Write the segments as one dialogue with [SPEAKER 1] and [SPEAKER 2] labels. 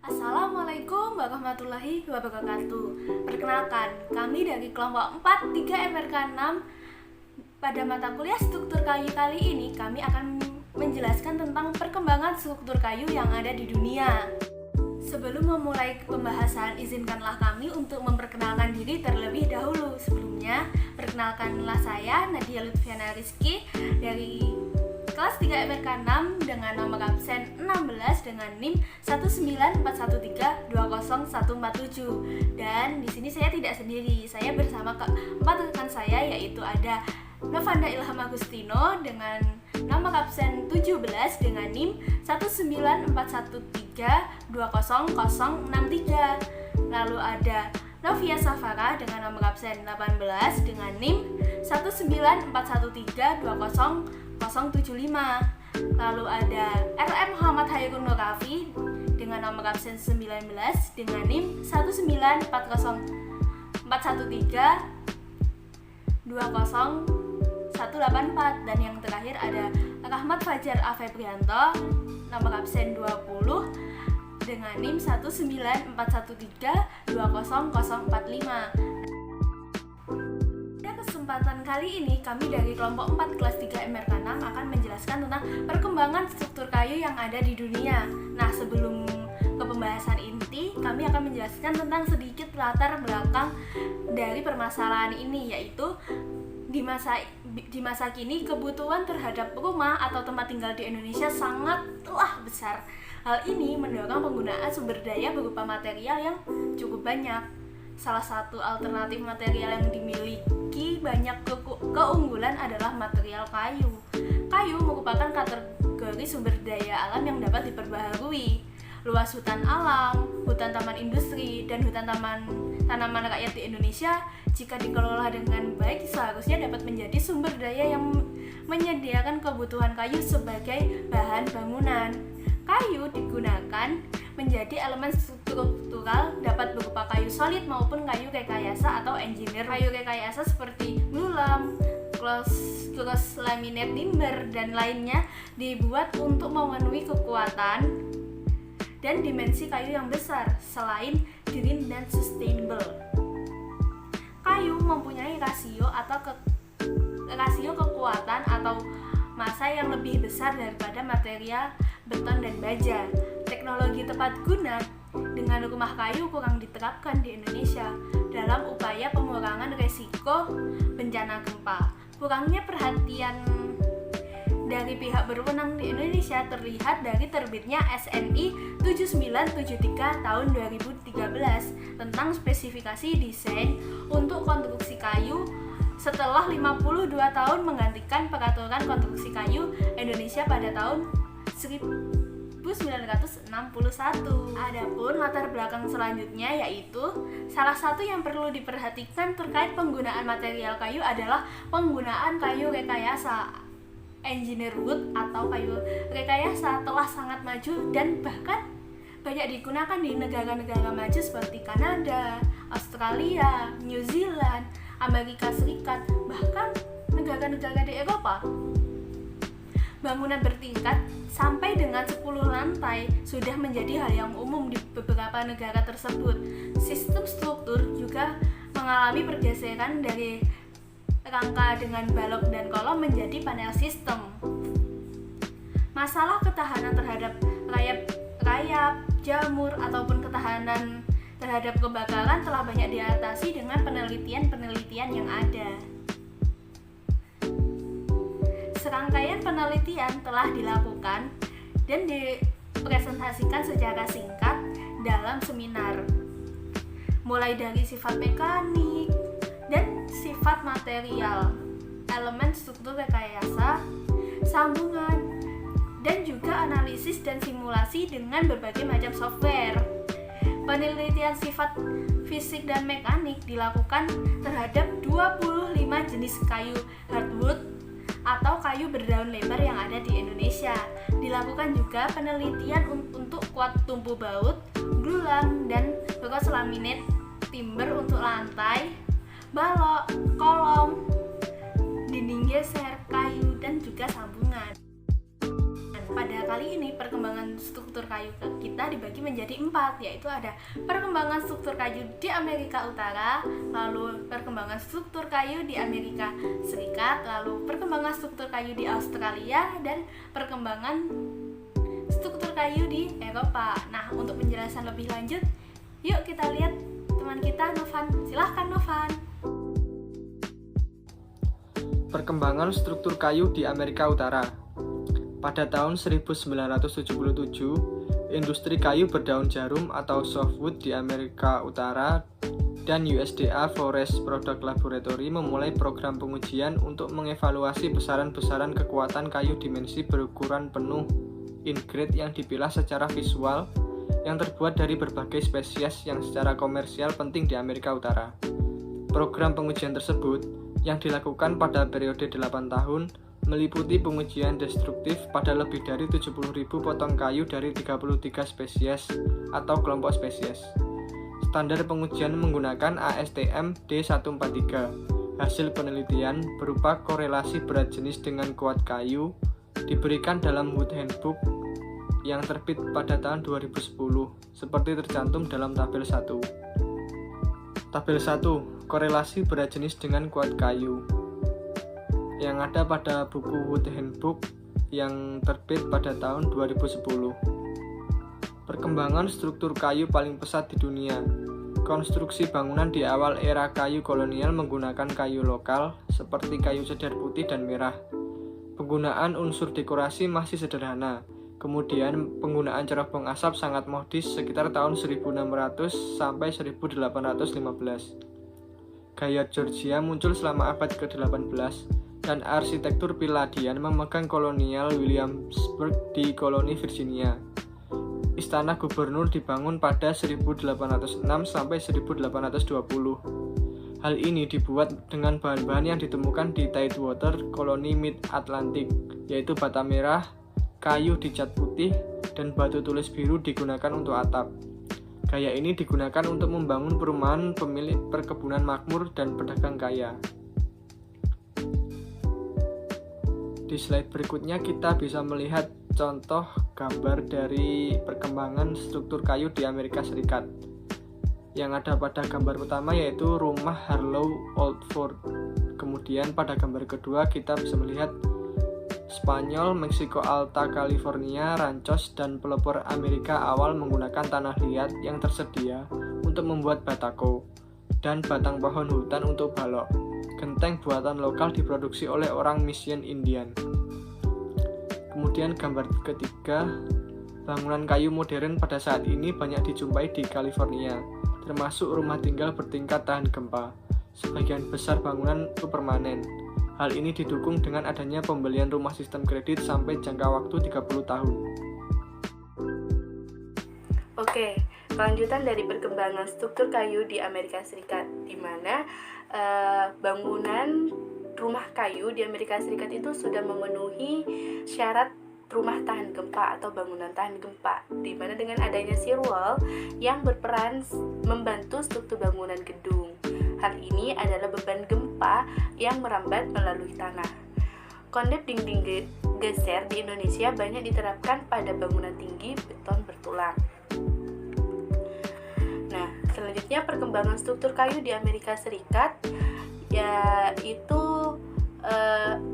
[SPEAKER 1] Assalamualaikum warahmatullahi wabarakatuh. Perkenalkan, kami dari kelompok 4 3 MRK 6. Pada mata kuliah struktur kayu kali ini kami akan menjelaskan tentang perkembangan struktur kayu yang ada di dunia. Sebelum memulai pembahasan, izinkanlah kami untuk memperkenalkan diri terlebih dahulu. Sebelumnya, perkenalkanlah saya Nadia Lutfiana Rizky dari kelas 3 MRK 6 dengan nomor absen 16 dengan NIM 19413200147. Dan di sini saya tidak sendiri. Saya bersama keempat rekan saya, yaitu ada Novanda Ilham Agustino dengan nomor absen 17 dengan NIM 19413200063. Lalu ada Novia Safara dengan nomor absen 18 dengan NIM 19413200075. Lalu ada RM Muhammad Hairun Nurafi dengan nomor absen 19 dengan NIM 19413200184. Dan yang terakhir ada Rahmat Fajar Afebrianto nomor absen 20 dengan NIM 19413200045. Kesempatan kali ini kami dari kelompok 4 kelas 3 MRK 6 akan menjelaskan tentang perkembangan struktur kayu yang ada di dunia. Nah, sebelum ke pembahasan inti, kami akan menjelaskan tentang sedikit latar belakang dari permasalahan ini, yaitu di masa kini kebutuhan terhadap rumah atau tempat tinggal di Indonesia sangatlah besar. Hal ini mendorong penggunaan sumber daya berupa material yang cukup banyak. Salah satu alternatif material yang dimiliki banyak keunggulan adalah material kayu. Kayu merupakan kategori sumber daya alam yang dapat diperbaharui. Luas hutan alam, hutan taman industri, dan hutan tanaman rakyat di Indonesia jika dikelola dengan baik seharusnya dapat menjadi sumber daya yang menyediakan kebutuhan kayu sebagai bahan bangunan. Kayu digunakan menjadi elemen struktural, dapat berupa kayu solid maupun kayu rekayasa atau engineer. Kayu rekayasa seperti glulam, cross laminate timber, dan lainnya dibuat untuk memenuhi kekuatan dan dimensi kayu yang besar, selain green dan sustainable. Kayu mempunyai rasio kekuatan atau massa yang lebih besar daripada material beton dan baja. Teknologi tepat guna dengan rumah kayu kurang diterapkan di Indonesia dalam upaya pengurangan resiko bencana gempa. Kurangnya perhatian dari pihak berwenang di Indonesia terlihat dari terbitnya SNI 7973 tahun 2013 tentang spesifikasi desain untuk konstruksi kayu setelah 52 tahun menggantikan peraturan konstruksi kayu Indonesia pada tahun 1961. Adapun latar belakang selanjutnya, yaitu salah satu yang perlu diperhatikan terkait penggunaan material kayu adalah penggunaan kayu rekayasa. Engineer wood atau kayu rekayasa telah sangat maju dan bahkan banyak digunakan di negara-negara maju seperti Kanada, Australia, New Zealand, Amerika Serikat, bahkan negara-negara di Eropa. Bangunan bertingkat sampai dengan 10 lantai sudah menjadi hal yang umum di beberapa negara tersebut. Sistem struktur juga mengalami pergeseran dari rangka dengan balok dan kolom menjadi panel sistem. Masalah ketahanan terhadap rayap, jamur, ataupun ketahanan terhadap kebakaran telah banyak diatasi dengan penelitian yang ada. Serangkaian penelitian telah dilakukan dan dipresentasikan secara singkat dalam seminar, mulai dari sifat mekanik dan sifat material, elemen struktur rekayasa, sambungan, dan juga analisis dan simulasi dengan berbagai macam software. Penelitian sifat fisik dan mekanik dilakukan terhadap 25 jenis kayu hardwood atau kayu berdaun lebar yang ada di Indonesia. Dilakukan juga penelitian untuk kuat tumpu baut, glulam, dan cross laminate timber untuk lantai, balok, kolom, dinding geser, kayu, dan juga sambungan. pada kali ini perkembangan struktur kayu kita dibagi menjadi 4, yaitu ada perkembangan struktur kayu di Amerika Utara, lalu perkembangan struktur kayu di Amerika Serikat, lalu perkembangan struktur kayu di Australia, dan perkembangan struktur kayu di Eropa. Nah, untuk penjelasan lebih lanjut, yuk kita lihat teman kita Novan. Silahkan Novan.
[SPEAKER 2] Perkembangan struktur kayu di Amerika Utara. Pada tahun 1977, industri kayu berdaun jarum atau softwood di Amerika Utara dan USDA Forest Product Laboratory memulai program pengujian untuk mengevaluasi besaran-besaran kekuatan kayu dimensi berukuran penuh in-grade yang dipilah secara visual yang terbuat dari berbagai spesies yang secara komersial penting di Amerika Utara. Program pengujian tersebut yang dilakukan pada periode 8 tahun meliputi pengujian destruktif pada lebih dari 70.000 potong kayu dari 33 spesies atau kelompok spesies. Standar pengujian menggunakan ASTM D143. Hasil penelitian berupa korelasi berat jenis dengan kuat kayu diberikan dalam Wood Handbook yang terbit pada tahun 2010 seperti tercantum dalam tabel 1. Tabel 1. Korelasi berat jenis dengan kuat kayu yang ada pada buku Wood Handbook yang terbit pada tahun 2010. Perkembangan struktur kayu paling pesat di dunia. Konstruksi bangunan di awal era kayu kolonial menggunakan kayu lokal seperti kayu cedar putih dan merah. Penggunaan unsur dekorasi masih sederhana. Kemudian penggunaan cerobong asap sangat modis sekitar tahun 1600 sampai 1815. Gaya Georgia muncul selama abad ke-18 dan arsitektur Palladian memegang kolonial Williamsburg di koloni Virginia. Istana gubernur dibangun pada 1806 sampai 1820. Hal ini dibuat dengan bahan-bahan yang ditemukan di Tidewater, koloni Mid-Atlantic, yaitu bata merah, kayu dicat putih, dan batu tulis biru digunakan untuk atap. Gaya ini digunakan untuk membangun perumahan pemilik perkebunan makmur dan pedagang kaya. Di slide berikutnya kita bisa melihat contoh gambar dari perkembangan struktur kayu di Amerika Serikat. Yang ada pada gambar pertama yaitu rumah Harlow Old Fort. Kemudian pada gambar kedua kita bisa melihat Spanyol, Meksiko Alta California, Ranchos, dan pelopor Amerika awal menggunakan tanah liat yang tersedia untuk membuat batako dan batang pohon hutan untuk balok. Genteng buatan lokal diproduksi oleh orang Mission Indian. Kemudian gambar ketiga, bangunan kayu modern pada saat ini banyak dijumpai di California, termasuk rumah tinggal bertingkat tahan gempa. Sebagian besar bangunan itu permanen. Hal ini didukung dengan adanya pembelian rumah sistem kredit sampai jangka waktu 30 tahun.
[SPEAKER 3] Oke, kelanjutan dari perkembangan struktur kayu di Amerika Serikat, di mana bangunan rumah kayu di Amerika Serikat itu sudah memenuhi syarat rumah tahan gempa atau bangunan tahan gempa, di mana dengan adanya shear wall yang berperan membantu struktur bangunan gedung. Hal ini adalah beban gempa yang merambat melalui tanah. Konsep dinding geser di Indonesia banyak diterapkan pada bangunan tinggi beton bertulang. Nah, selanjutnya perkembangan struktur kayu di Amerika Serikat yaitu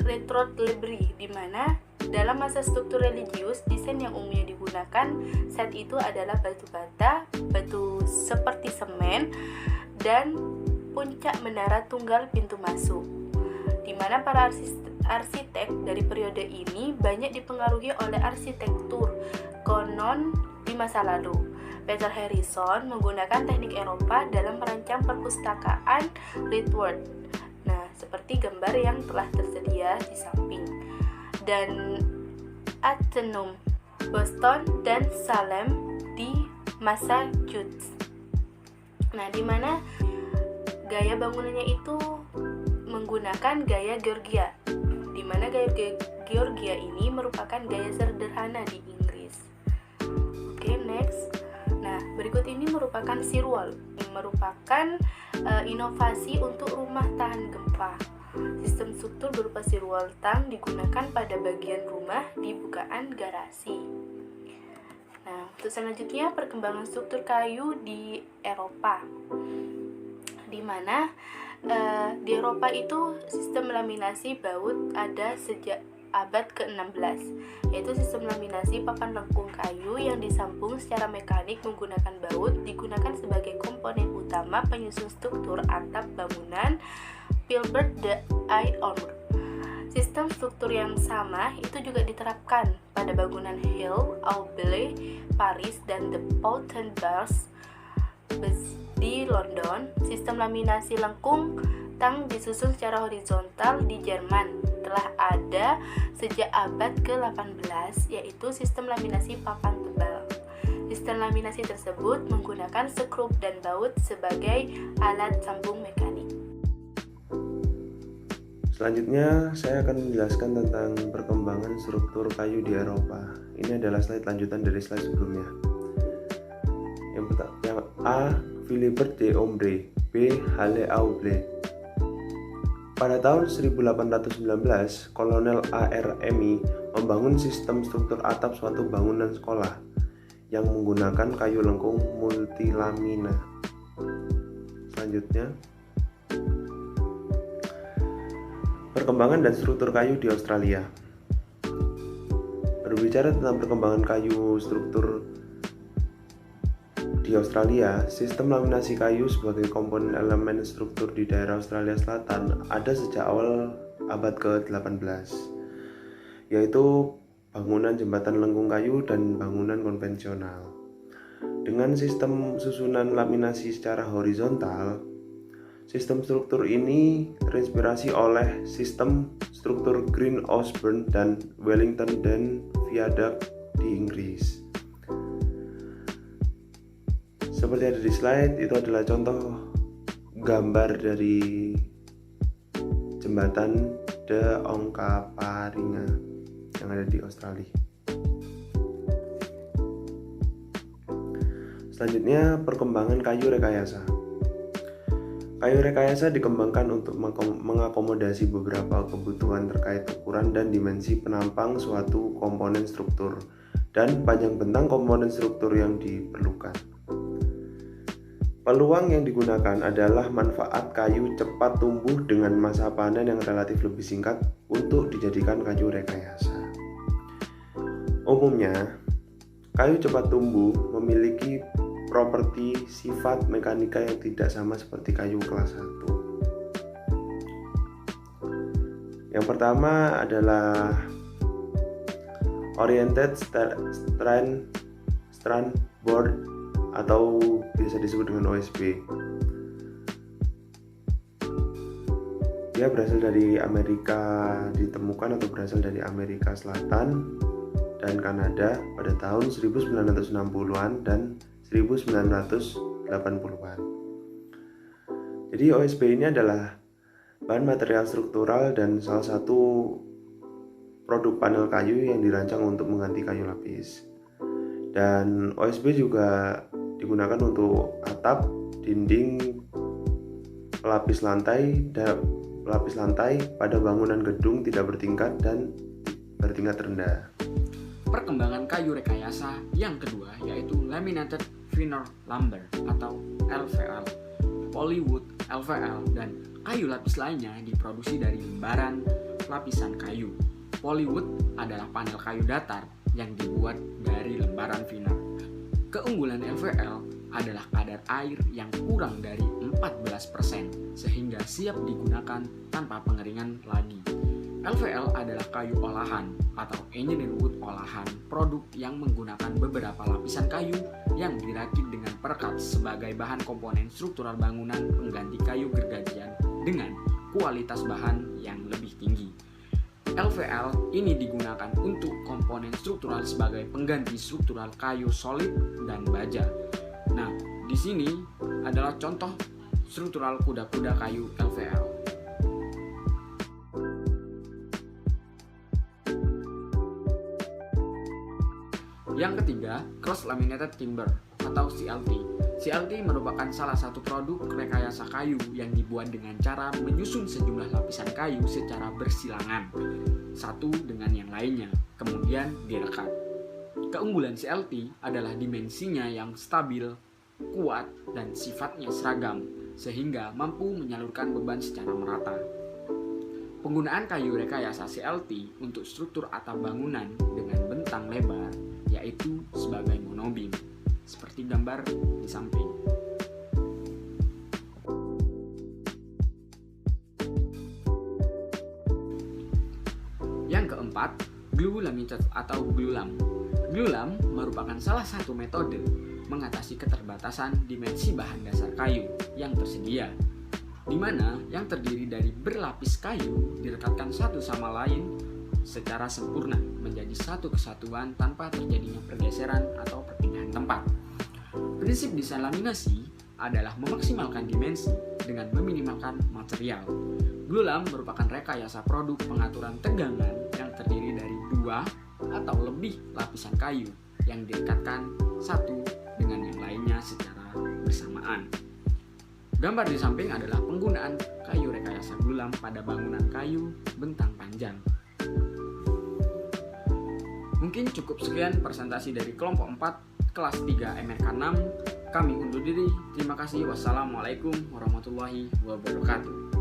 [SPEAKER 3] retroglyphy, di mana dalam masa struktur religius, desain yang umumnya digunakan saat itu adalah batu bata, batu seperti semen, dan puncak menara tunggal pintu masuk, di mana para arsitek dari periode ini banyak dipengaruhi oleh arsitektur konon di masa lalu. Peter Harrison menggunakan teknik Eropa dalam merancang perpustakaan Ritworth. Nah, seperti gambar yang telah tersedia di samping. Dan Athenaeum, Boston, dan Salem di Massachusetts. Nah, di mana gaya bangunannya itu menggunakan gaya Georgia, di mana gaya Georgia ini merupakan gaya sederhana di Inggris. Oke, next. Nah, berikut ini merupakan shear wall, yang merupakan inovasi untuk rumah tahan gempa. Sistem struktur berupa serual tang digunakan pada bagian rumah di bukaan garasi. Nah, untuk selanjutnya perkembangan struktur kayu di Eropa, di mana di Eropa itu sistem laminasi baut ada sejak abad ke-16, yaitu sistem laminasi papan lengkung kayu yang disambung secara mekanik menggunakan baut digunakan sebagai komponen utama penyusun struktur atap bangunan Philbert de Aillon. Sistem struktur yang sama itu juga diterapkan pada bangunan Hill, Auberle, Paris, dan The Poulton Bars di London. Sistem laminasi lengkung tang disusun secara horizontal di Jerman telah ada sejak abad ke-18, yaitu sistem laminasi papan tebal. Sistem laminasi tersebut menggunakan skrup dan baut sebagai alat sambung mekanik.
[SPEAKER 4] Selanjutnya, saya akan menjelaskan tentang perkembangan struktur kayu di Eropa. Ini adalah slide lanjutan dari slide sebelumnya. Yang A. Philibert de Ombre, B. Halle Auble. Pada tahun 1819, Kolonel A.R. Emy membangun sistem struktur atap suatu bangunan sekolah yang menggunakan kayu lengkung multilamina. Selanjutnya, perkembangan dan struktur kayu di Australia. Berbicara tentang perkembangan kayu struktur di Australia, sistem laminasi kayu sebagai komponen elemen struktur di daerah Australia Selatan ada sejak awal abad ke-18, yaitu bangunan jembatan lengkung kayu dan bangunan konvensional. Dengan sistem susunan laminasi secara horizontal, sistem struktur ini terinspirasi oleh sistem struktur Green Osborne dan Wellington dan Viaduct di Inggris. Seperti ada di slide, itu adalah contoh gambar dari jembatan De Onkaparinga yang ada di Australia. Selanjutnya, perkembangan kayu rekayasa. Kayu rekayasa dikembangkan untuk mengakomodasi beberapa kebutuhan terkait ukuran dan dimensi penampang suatu komponen struktur dan panjang bentang komponen struktur yang diperlukan. Peluang yang digunakan adalah manfaat kayu cepat tumbuh dengan masa panen yang relatif lebih singkat untuk dijadikan kayu rekayasa. Umumnya, kayu cepat tumbuh memiliki properti sifat mekanika yang tidak sama seperti kayu kelas 1. Yang pertama adalah Oriented Strand Board atau biasa disebut dengan OSB. Dia berasal dari Amerika, ditemukan atau berasal dari Amerika Selatan dan Kanada pada tahun 1960-an dan 1980-an. Jadi OSB ini adalah bahan material struktural dan salah satu produk panel kayu yang dirancang untuk mengganti kayu lapis. Dan OSB juga digunakan untuk atap, dinding, pelapis lantai pada bangunan gedung tidak bertingkat dan bertingkat rendah.
[SPEAKER 5] Perkembangan kayu rekayasa yang kedua yaitu Laminated Vinyl Lumber atau LVL, Polywood, LVL, dan kayu lapis lainnya diproduksi dari lembaran lapisan kayu. Polywood adalah panel kayu datar yang dibuat dari lembaran vinyl. Keunggulan LVL adalah kadar air yang kurang dari 14% sehingga siap digunakan tanpa pengeringan lagi. LVL adalah kayu olahan atau engineered wood olahan, produk yang menggunakan beberapa lapisan kayu yang dirakit dengan perekat sebagai bahan komponen struktural bangunan pengganti kayu gergajian dengan kualitas bahan yang lebih tinggi. LVL ini digunakan untuk komponen struktural sebagai pengganti struktural kayu solid dan baja. Nah, di sini adalah contoh struktural kuda-kuda kayu LVL. Yang ketiga, cross laminated timber atau CLT. CLT merupakan salah satu produk rekayasa kayu yang dibuat dengan cara menyusun sejumlah lapisan kayu secara bersilangan satu dengan yang lainnya, kemudian direkat. Keunggulan CLT adalah dimensinya yang stabil, kuat, dan sifatnya seragam, sehingga mampu menyalurkan beban secara merata. Penggunaan kayu rekayasa CLT untuk struktur atap bangunan dengan bentang lebar yaitu sebagai monobeam, seperti gambar di samping. Yang keempat, glue laminated atau glulam. Glulam merupakan salah satu metode mengatasi keterbatasan dimensi bahan dasar kayu yang tersedia, di mana yang terdiri dari berlapis kayu direkatkan satu sama lain secara sempurna menjadi satu kesatuan tanpa terjadinya pergeseran atau perpindahan tempat. Prinsip desain laminasi adalah memaksimalkan dimensi dengan meminimalkan material. Glulam merupakan rekayasa produk pengaturan tegangan yang terdiri dari 2 atau lebih lapisan kayu yang direkatkan satu dengan yang lainnya secara bersamaan. Gambar di samping adalah penggunaan kayu rekayasa glulam pada bangunan kayu bentang panjang. Mungkin cukup sekian presentasi dari kelompok 4 kelas 3 MRK 6. Kami undur diri. Terima kasih. Wassalamualaikum warahmatullahi wabarakatuh.